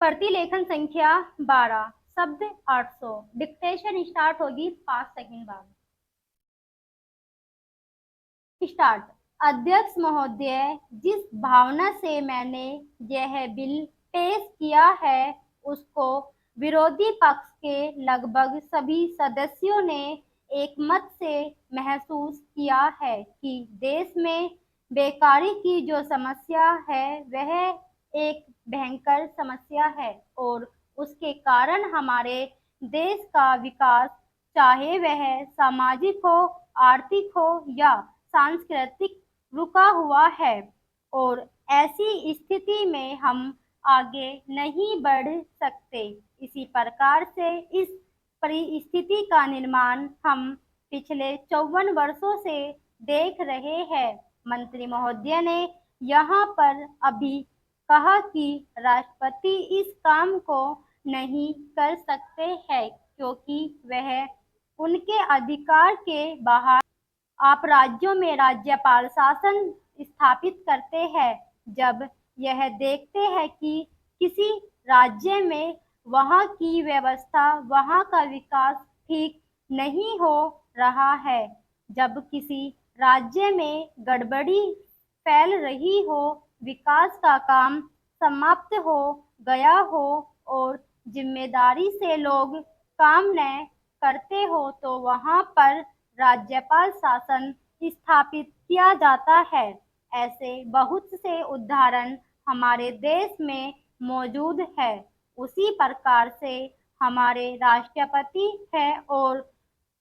प्रतिलेखन संख्या 12, शब्द 800। डिक्टेशन स्टार्ट होगी 5 सेकंड बाद। स्टार्ट। अध्यक्ष महोदय, जिस भावना से मैंने यह बिल पेश किया है उसको विरोधी पक्ष के लगभग सभी सदस्यों ने एक मत से महसूस किया है कि देश में बेकारी की जो समस्या है वह एक भयंकर समस्या है और उसके कारण हमारे देश का विकास, चाहे वह सामाजिक हो, आर्थिक हो या सांस्कृतिक, रुका हुआ है और ऐसी स्थिति में हम आगे नहीं बढ़ सकते। इसी प्रकार से इस परिस्थिति का निर्माण हम पिछले 54 वर्षों से देख रहे हैं। मंत्री महोदय ने यहाँ पर अभी कहा कि राष्ट्रपति इस काम को नहीं कर सकते हैं क्योंकि वह उनके अधिकार के बाहर। आप राज्यों में राज्यपाल शासन स्थापित करते हैं। जब यह देखते हैं कि किसी राज्य में वहाँ की व्यवस्था, वहाँ का विकास ठीक नहीं हो रहा है, जब किसी राज्य में गड़बड़ी फैल रही हो, विकास का काम समाप्त हो गया हो और जिम्मेदारी से लोग काम न करते हो तो वहाँ पर राज्यपाल शासन स्थापित किया जाता है। ऐसे बहुत से उदाहरण हमारे देश में मौजूद है। उसी प्रकार से हमारे राष्ट्रपति है और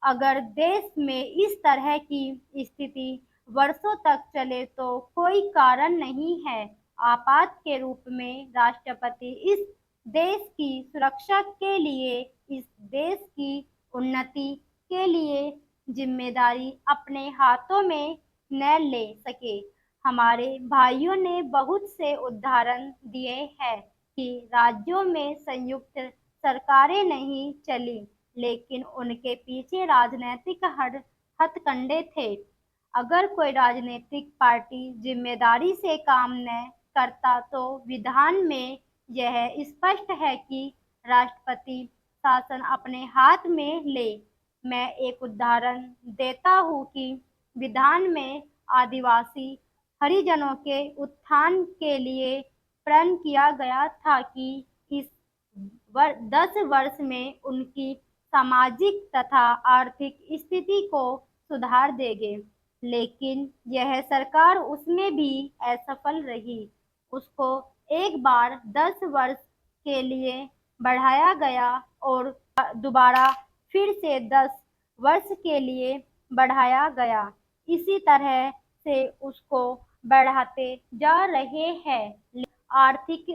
अगर देश में इस तरह की स्थिति वर्षों तक चले तो कोई कारण नहीं है। आपात के रूप में राष्ट्रपति इस देश की सुरक्षा के लिए, इस देश की उन्नति के लिए जिम्मेदारी अपने हाथों में न ले सके। हमारे भाइयों ने बहुत से उदाहरण दिए हैं कि राज्यों में संयुक्त सरकारें नहीं चली, लेकिन उनके पीछे राजनीतिक हथकंडे थे। अगर कोई राजनीतिक पार्टी जिम्मेदारी से काम न करता तो विधान में यह स्पष्ट है कि राष्ट्रपति शासन अपने हाथ में ले। मैं एक उदाहरण देता हूँ कि विधान में आदिवासी हरिजनों के उत्थान के लिए प्रण किया गया था कि इस 10 वर्ष में उनकी सामाजिक तथा आर्थिक स्थिति को सुधार देंगे, लेकिन यह सरकार उसमें भी असफल रही। उसको एक बार 10 वर्ष के लिए बढ़ाया गया और दोबारा फिर से 10 वर्ष के लिए बढ़ाया गया। इसी तरह से उसको बढ़ाते जा रहे हैं। आर्थिक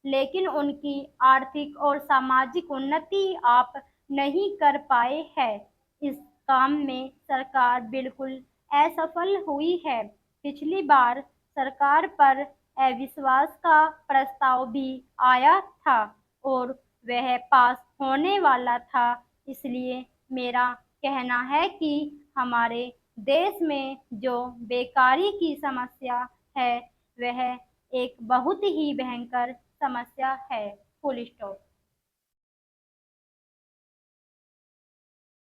लेकिन उनकी आर्थिक और सामाजिक उन्नति आप नहीं कर पाए हैं। इस काम में सरकार बिल्कुल असफल हुई है। पिछली बार सरकार पर अविश्वास का प्रस्ताव भी आया था और वह पास होने वाला था। इसलिए मेरा कहना है कि हमारे देश में जो बेकारी की समस्या है वह एक बहुत ही भयंकर समस्या है। Full stop.